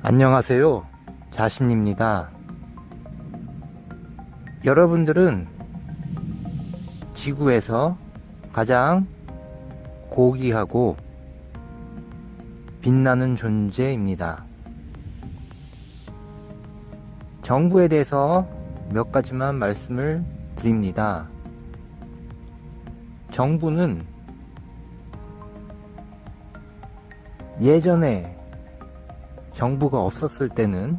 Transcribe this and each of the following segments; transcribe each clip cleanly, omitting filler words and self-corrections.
안녕하세요. 자신입니다. 여러분들은 지구에서 가장 고귀하고 빛나는 존재입니다. 정부에 대해서 몇 가지만 말씀을 드립니다. 정부는 예전에 정부가 없었을 때는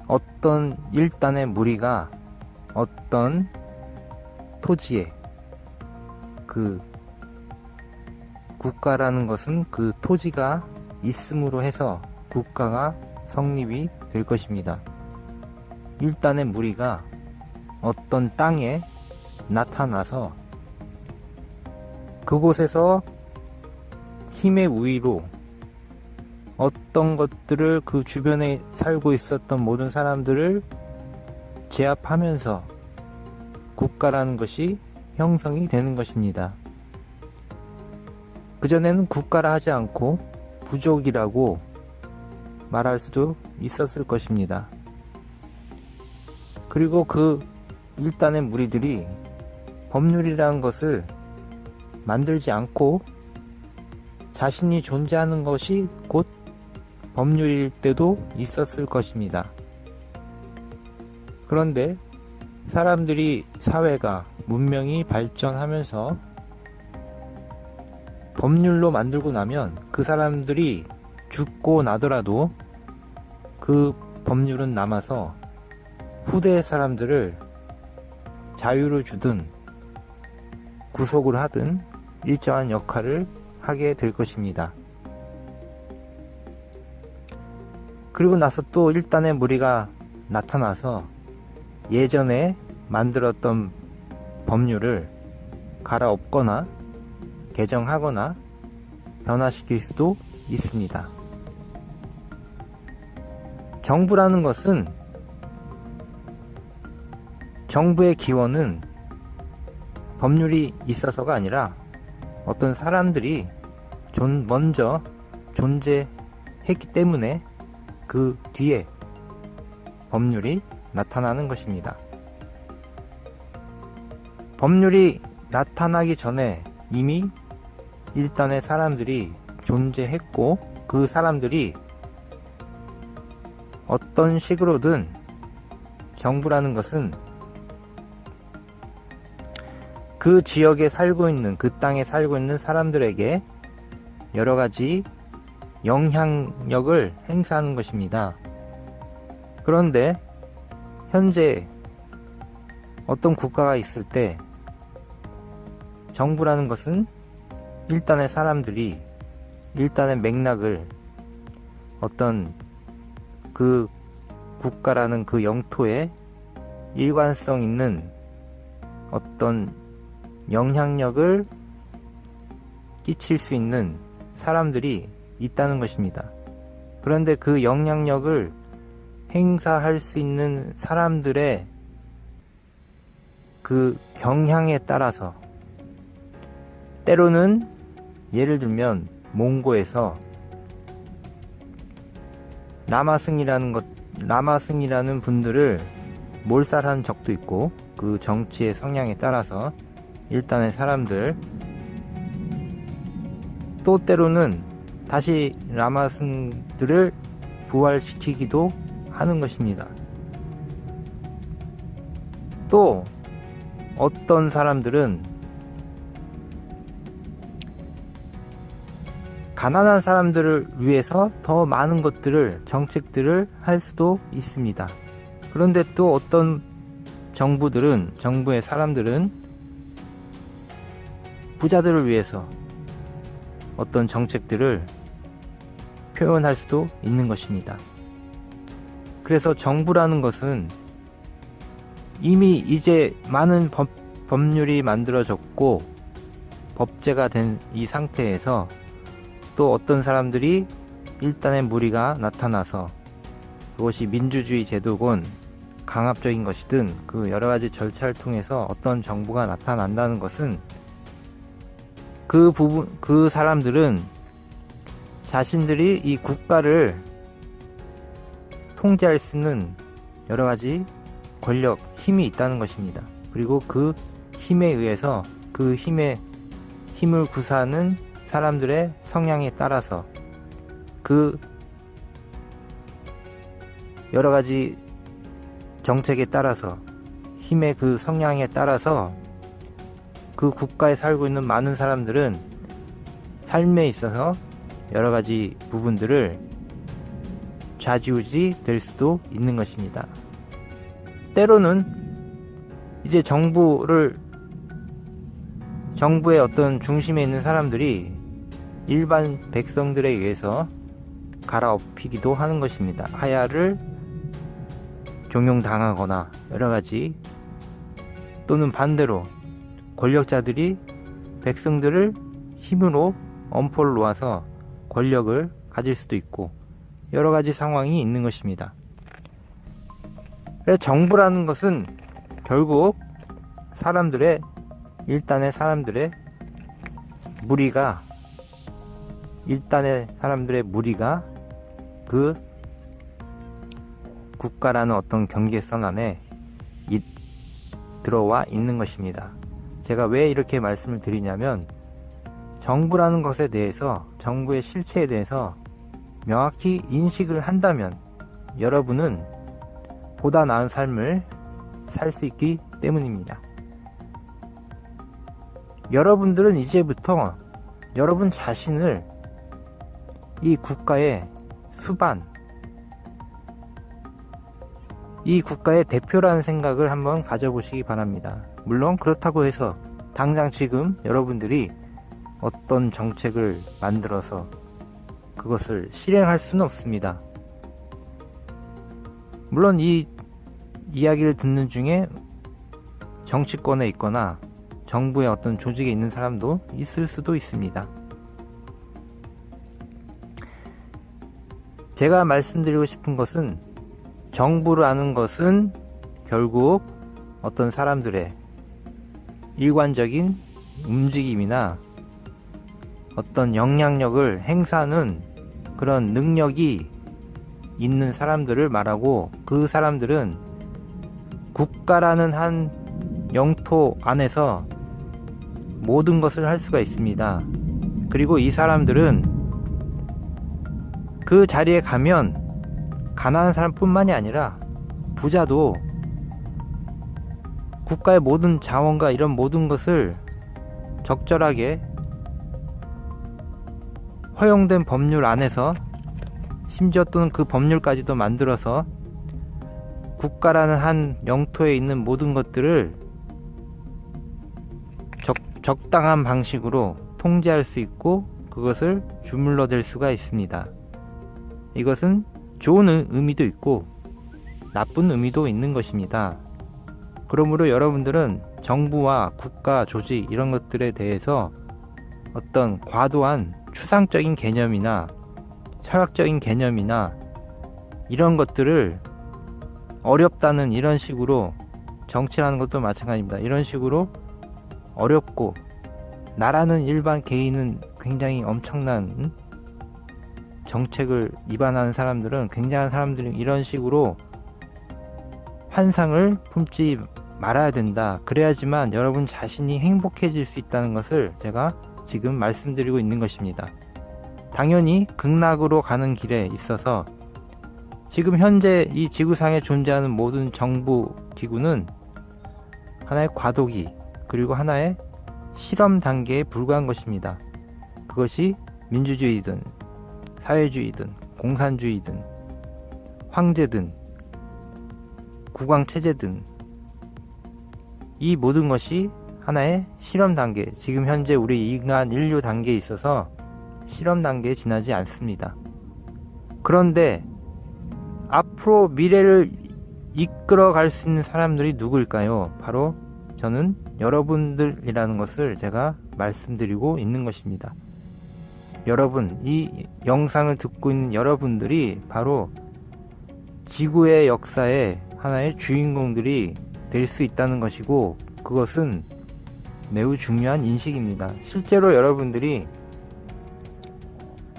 어떤 일단의 무리가 어떤 토지에, 그 국가라는 것은 그 토지가 있음으로 해서 국가가 성립이 될 것입니다. 일단의 무리가 어떤 땅에 나타나서 그곳에서 힘의 우위로 어떤 것들을, 그 주변에 살고 있었던 모든 사람들을 제압하면서 국가라는 것이 형성이 되는 것입니다. 그전에는 국가라 하지 않고 부족이라고 말할 수도 있었을 것입니다. 그리고 그 일단의 무리들이 법률이라는 것을 만들지 않고 자신이 존재하는 것이 곧 법률일 때도 있었을 것입니다. 그런데 사람들이, 사회가, 문명이 발전하면서 법률로 만들고 나면 그 사람들이 죽고 나더라도 그 법률은 남아서 후대의 사람들을 자유를 주든 구속을 하든 일정한 역할을 하게 될 것입니다. 그리고 나서 또 일단의 무리가 나타나서 예전에 만들었던 법률을 갈아엎거나 개정하거나 변화시킬 수도 있습니다. 정부라는 것은, 정부의 기원은 법률이 있어서가 아니라 어떤 사람들이 먼저 존재했기 때문에 그 뒤에 법률이 나타나는 것입니다. 법률이 나타나기 전에 이미 일단의 사람들이 존재했고, 그 사람들이 어떤 식으로든 정부라는 것은 그 지역에 살고 있는, 그 땅에 살고 있는 사람들에게 여러 가지 영향력을 행사하는 것입니다. 그런데 현재 어떤 국가가 있을 때 정부라는 것은 일단의 사람들이 일단의 맥락을, 어떤 그 국가라는 그 영토에 일관성 있는 어떤 영향력을 끼칠 수 있는 사람들이 있다는 것입니다. 그런데 그 영향력을 행사할 수 있는 사람들의 그 경향에 따라서, 때로는 예를 들면 몽고에서 라마승이라는 분들을 몰살한 적도 있고, 그 정치의 성향에 따라서 일단의 사람들, 또 때로는 다시 라마승들을 부활시키기도 하는 것입니다. 또 어떤 사람들은 가난한 사람들을 위해서 더 많은 것들을, 정책들을 할 수도 있습니다. 그런데 또 어떤 정부의 사람들은 부자들을 위해서 어떤 정책들을 표현할 수도 있는 것입니다. 그래서 정부라는 것은 이미 이제 많은 법률이 만들어졌고 법제가 된 이 상태에서 또 어떤 사람들이 일단의 무리가 나타나서, 그것이 민주주의 제도건 강압적인 것이든 그 여러 가지 절차를 통해서 어떤 정부가 나타난다는 것은 그 사람들은 자신들이 이 국가를 통제할 수 있는 여러가지 권력, 힘이 있다는 것입니다. 그리고 그 힘에 의해서 그 힘을 구사하는 사람들의 성향에 따라서 그 여러가지 정책에 따라서 힘의 그 성향에 따라서 그 국가에 살고 있는 많은 사람들은 삶에 있어서 여러가지 부분들을 좌지우지 될 수도 있는 것입니다. 때로는 이제 정부의 어떤 중심에 있는 사람들이 일반 백성들에 의해서 갈아엎히기도 하는 것입니다. 하야를 종용당하거나 여러가지, 또는 반대로 권력자들이 백성들을 힘으로 엄포를 놓아서 권력을 가질 수도 있고 여러가지 상황이 있는 것입니다. 정부라는 것은 결국 일단의 사람들의 무리가 그 국가라는 어떤 경계선 안에 들어와 있는 것입니다. 제가 왜 이렇게 말씀을 드리냐면, 정부라는 것에 대해서, 정부의 실체에 대해서 명확히 인식을 한다면 여러분은 보다 나은 삶을 살 수 있기 때문입니다. 여러분들은 이제부터 여러분 자신을 이 국가의 수반, 이 국가의 대표라는 생각을 한번 가져보시기 바랍니다. 물론 그렇다고 해서 당장 지금 여러분들이 어떤 정책을 만들어서 그것을 실행할 수는 없습니다. 물론 이 이야기를 듣는 중에 정치권에 있거나 정부의 어떤 조직에 있는 사람도 있을 수도 있습니다. 제가 말씀드리고 싶은 것은, 정부라는 것은 결국 어떤 사람들의 일관적인 움직임이나 어떤 영향력을 행사하는 그런 능력이 있는 사람들을 말하고, 그 사람들은 국가라는 한 영토 안에서 모든 것을 할 수가 있습니다. 그리고 이 사람들은 그 자리에 가면 가난한 사람뿐만이 아니라 부자도 국가의 모든 자원과 이런 모든 것을 적절하게 허용된 법률 안에서, 심지어 또는 그 법률까지도 만들어서 국가라는 한 영토에 있는 모든 것들을 적당한 방식으로 통제할 수 있고 그것을 주물러댈 수가 있습니다. 이것은 좋은 의미도 있고 나쁜 의미도 있는 것입니다. 그러므로 여러분들은 정부와 국가 조직 이런 것들에 대해서 어떤 과도한 추상적인 개념이나 철학적인 개념이나 이런 것들을 어렵다는, 이런 식으로 정치라는 것도 마찬가지입니다. 이런 식으로 어렵고, 나라는 일반 개인은 굉장히 엄청난 정책을 위반하는 사람들은, 굉장한 사람들은 이런 식으로 환상을 품지 말아야 된다. 그래야지만 여러분 자신이 행복해질 수 있다는 것을 제가 지금 말씀드리고 있는 것입니다. 당연히 극락으로 가는 길에 있어서 지금 현재 이 지구상에 존재하는 모든 정부 기구는 하나의 과도기, 그리고 하나의 실험 단계에 불과한 것입니다. 그것이 민주주의든 사회주의든 공산주의든 황제든 국왕체제든 이 모든 것이 하나의 실험 단계, 지금 현재 우리 인간 인류 단계에 있어서 실험 단계에 지나지 않습니다. 그런데 앞으로 미래를 이끌어갈 수 있는 사람들이 누구일까요? 바로 저는 여러분들이라는 것을 제가 말씀드리고 있는 것입니다. 여러분, 이 영상을 듣고 있는 여러분들이 바로 지구의 역사의 하나의 주인공들이 될 수 있다는 것이고, 그것은 매우 중요한 인식입니다. 실제로 여러분들이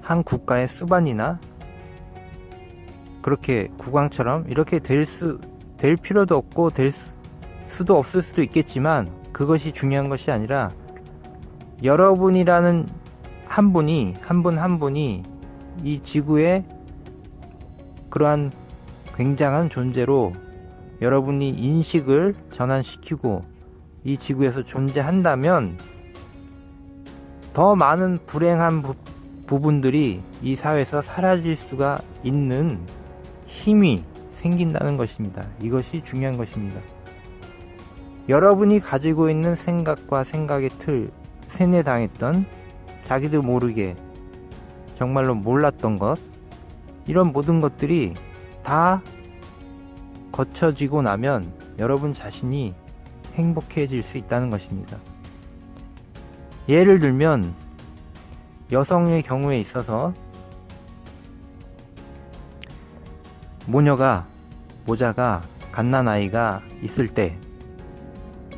한 국가의 수반이나 그렇게 국왕처럼 이렇게 될 필요도 없고 될 수도 없을 수도 있겠지만, 그것이 중요한 것이 아니라 여러분이라는 한 분이 이 지구의 그러한 굉장한 존재로 여러분이 인식을 전환시키고 이 지구에서 존재한다면 더 많은 불행한 부분들이 이 사회에서 사라질 수가 있는 힘이 생긴다는 것입니다. 이것이 중요한 것입니다. 여러분이 가지고 있는 생각과 생각의 틀, 세뇌당했던, 자기도 모르게 정말로 몰랐던 것, 이런 모든 것들이 다 거쳐지고 나면 여러분 자신이 행복해질 수 있다는 것입니다. 예를 들면 여성의 경우에 있어서 모자가 갓난아이가 있을 때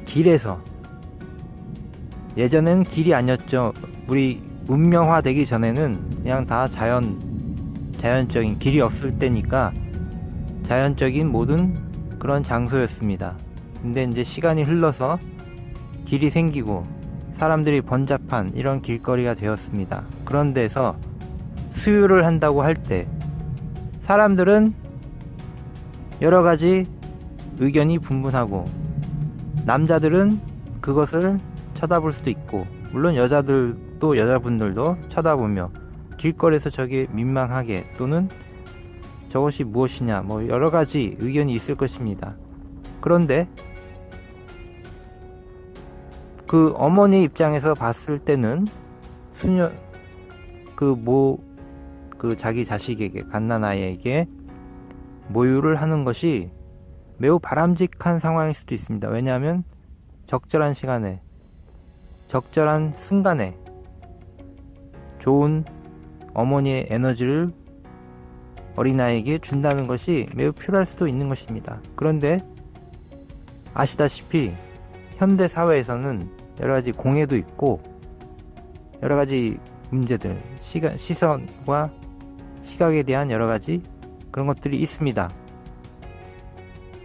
길에서, 예전엔 길이 아니었죠. 우리 문명화되기 전에는 그냥 다 자연적인, 길이 없을 때니까 자연적인 모든 그런 장소였습니다. 근데 이제 시간이 흘러서 길이 생기고 사람들이 번잡한 이런 길거리가 되었습니다. 그런 데서 수유를 한다고 할 때 사람들은 여러 가지 의견이 분분하고, 남자들은 그것을 쳐다볼 수도 있고, 물론 여자분들도 쳐다보며 길거리에서 저게 민망하게, 또는 저것이 무엇이냐, 여러 가지 의견이 있을 것입니다. 그런데 그 어머니 입장에서 봤을 때는 자기 자식에게, 갓난아이에게 모유를 하는 것이 매우 바람직한 상황일 수도 있습니다. 왜냐하면 적절한 시간에, 적절한 순간에 좋은 어머니의 에너지를 어린아이에게 준다는 것이 매우 필요할 수도 있는 것입니다. 그런데 아시다시피 현대 사회에서는 여러 가지 공해도 있고 여러 가지 문제들, 시선과 시각에 대한 여러 가지 그런 것들이 있습니다.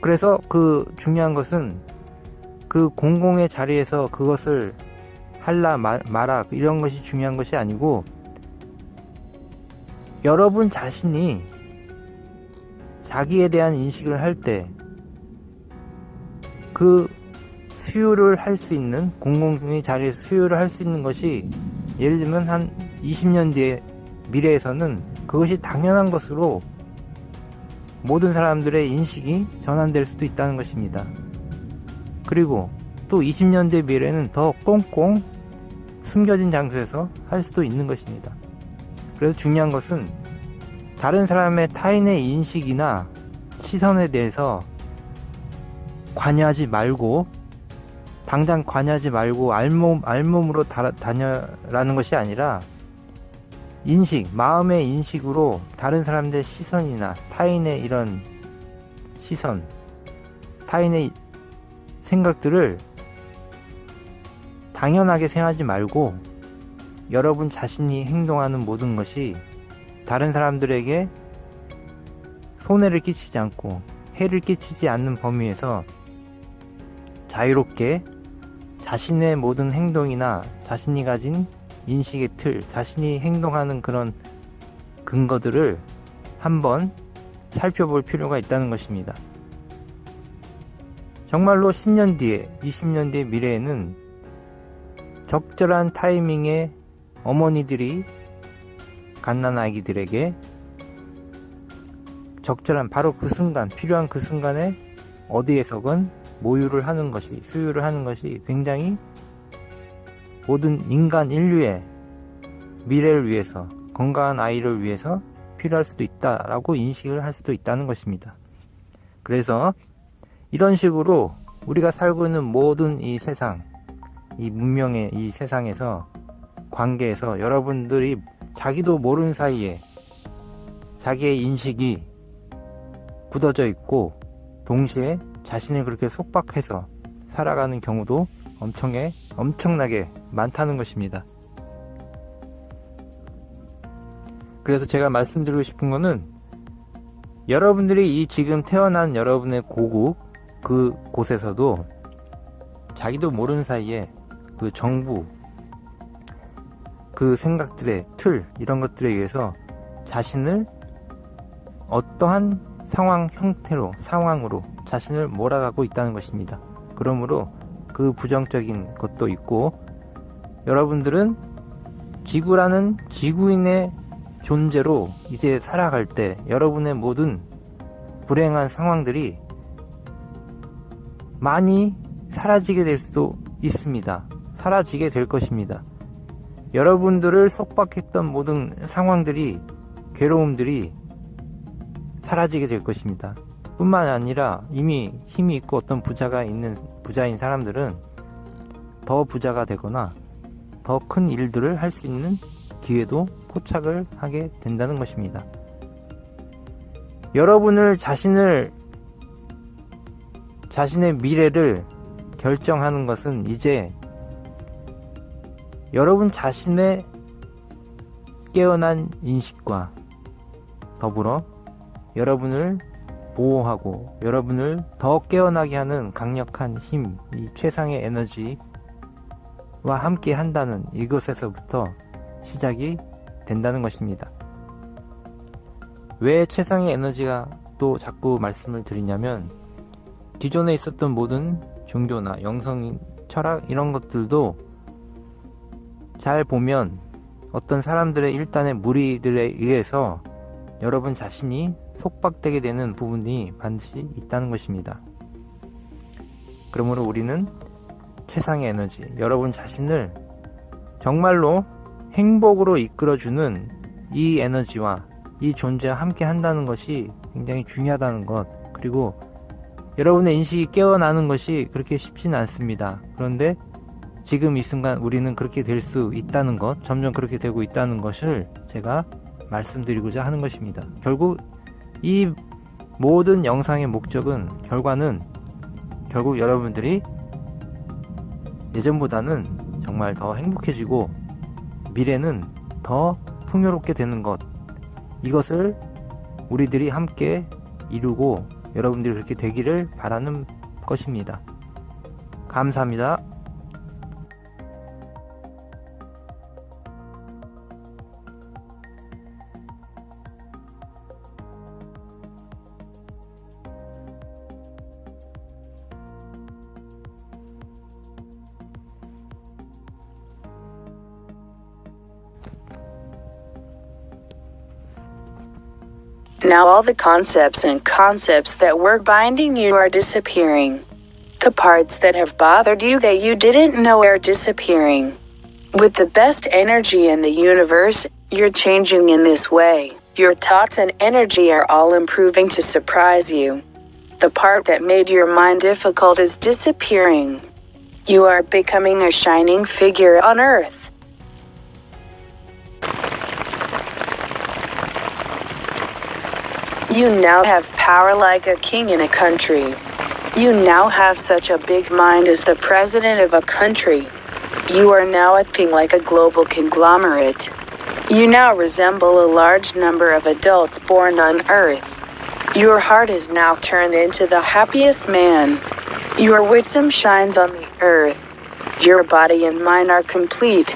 그래서 그 중요한 것은 그 공공의 자리에서 그것을 할라 마라 이런 것이 중요한 것이 아니고, 여러분 자신이 자기에 대한 인식을 할 때 그 수유를 할 수 있는, 공공의 자리에서 수유를 할 수 있는 것이, 예를 들면 한 20년 뒤의 미래에서는 그것이 당연한 것으로 모든 사람들의 인식이 전환될 수도 있다는 것입니다. 그리고 또 20년 뒤의 미래에는 더 꽁꽁 숨겨진 장소에서 할 수도 있는 것입니다. 그래서 중요한 것은 다른 사람의, 타인의 인식이나 시선에 대해서 당장 관여하지 말고 알몸으로 다녀라는 것이 아니라, 마음의 인식으로 다른 사람들의 시선이나 타인의 이런 시선, 타인의 생각들을 당연하게 생각하지 말고, 여러분 자신이 행동하는 모든 것이 다른 사람들에게 손해를 끼치지 않고 해를 끼치지 않는 범위에서 자유롭게 자신의 모든 행동이나 자신이 가진 인식의 틀, 자신이 행동하는 그런 근거들을 한번 살펴볼 필요가 있다는 것입니다. 정말로 10년 뒤에, 20년 뒤의 미래에는 적절한 타이밍에 어머니들이 갓난아기들에게 적절한, 바로 그 순간, 필요한 그 순간에 어디에서건 모유를 하는 것이, 수유를 하는 것이 굉장히 모든 인간 인류의 미래를 위해서, 건강한 아이를 위해서 필요할 수도 있다라고 인식을 할 수도 있다는 것입니다. 그래서 이런 식으로 우리가 살고 있는 모든 이 세상, 이 문명의 이 세상에서, 관계에서 여러분들이 자기도 모르는 사이에 자기의 인식이 굳어져 있고, 동시에 자신을 그렇게 속박해서 살아가는 경우도 엄청나게 많다는 것입니다. 그래서 제가 말씀드리고 싶은 거는 여러분들이 이 지금 태어난 여러분의 고국 그 곳에서도 자기도 모르는 사이에 그 정부 그 생각들의 틀 이런 것들에 의해서 자신을 어떠한 상황으로 자신을 몰아가고 있다는 것입니다. 그러므로 그 부정적인 것도 있고 여러분들은 지구라는 지구인의 존재로 이제 살아갈 때 여러분의 모든 불행한 상황들이 많이 사라지게 될 수도 있습니다. 사라지게 될 것입니다. 여러분들을 속박했던 모든 상황들이 괴로움들이 사라지게 될 것입니다. 뿐만 아니라 이미 힘이 있고 어떤 부자인 사람들은 더 부자가 되거나 더 큰 일들을 할 수 있는 기회도 포착을 하게 된다는 것입니다. 여러분을 자신의 미래를 결정하는 것은 이제 여러분 자신의 깨어난 인식과 더불어 여러분을 보호하고 여러분을 더 깨어나게 하는 강력한 힘, 이 최상의 에너지와 함께 한다는 이것에서부터 시작이 된다는 것입니다. 왜 최상의 에너지가 또 자꾸 말씀을 드리냐면 기존에 있었던 모든 종교나 영성, 철학 이런 것들도 잘 보면 어떤 사람들의 일단의 무리들에 의해서 여러분 자신이 속박되게 되는 부분이 반드시 있다는 것입니다. 그러므로 우리는 최상의 에너지, 여러분 자신을 정말로 행복으로 이끌어주는 이 에너지와 이 존재와 함께 한다는 것이 굉장히 중요하다는 것, 그리고 여러분의 인식이 깨어나는 것이 그렇게 쉽지는 않습니다. 그런데 지금 이 순간 우리는 그렇게 될 수 있다는 것, 점점 그렇게 되고 있다는 것을 제가 말씀드리고자 하는 것입니다. 결국 이 모든 영상의 목적은 결국 여러분들이 예전보다는 정말 더 행복해지고 미래는 더 풍요롭게 되는 것, 이것을 우리들이 함께 이루고 여러분들이 그렇게 되기를 바라는 것입니다. 감사합니다. Now all the concepts that were binding you are disappearing. The parts that have bothered you that you didn't know are disappearing. With the best energy in the universe, you're changing in this way. Your thoughts and energy are all improving to surprise you. The part that made your mind difficult is disappearing. You are becoming a shining figure on earth. You now have power like a king in a country. You now have such a big mind as the president of a country. You are now acting like a global conglomerate. You now resemble a large number of adults born on Earth. Your heart is now turned into the happiest man. Your wisdom shines on the earth. Your body and mind are complete.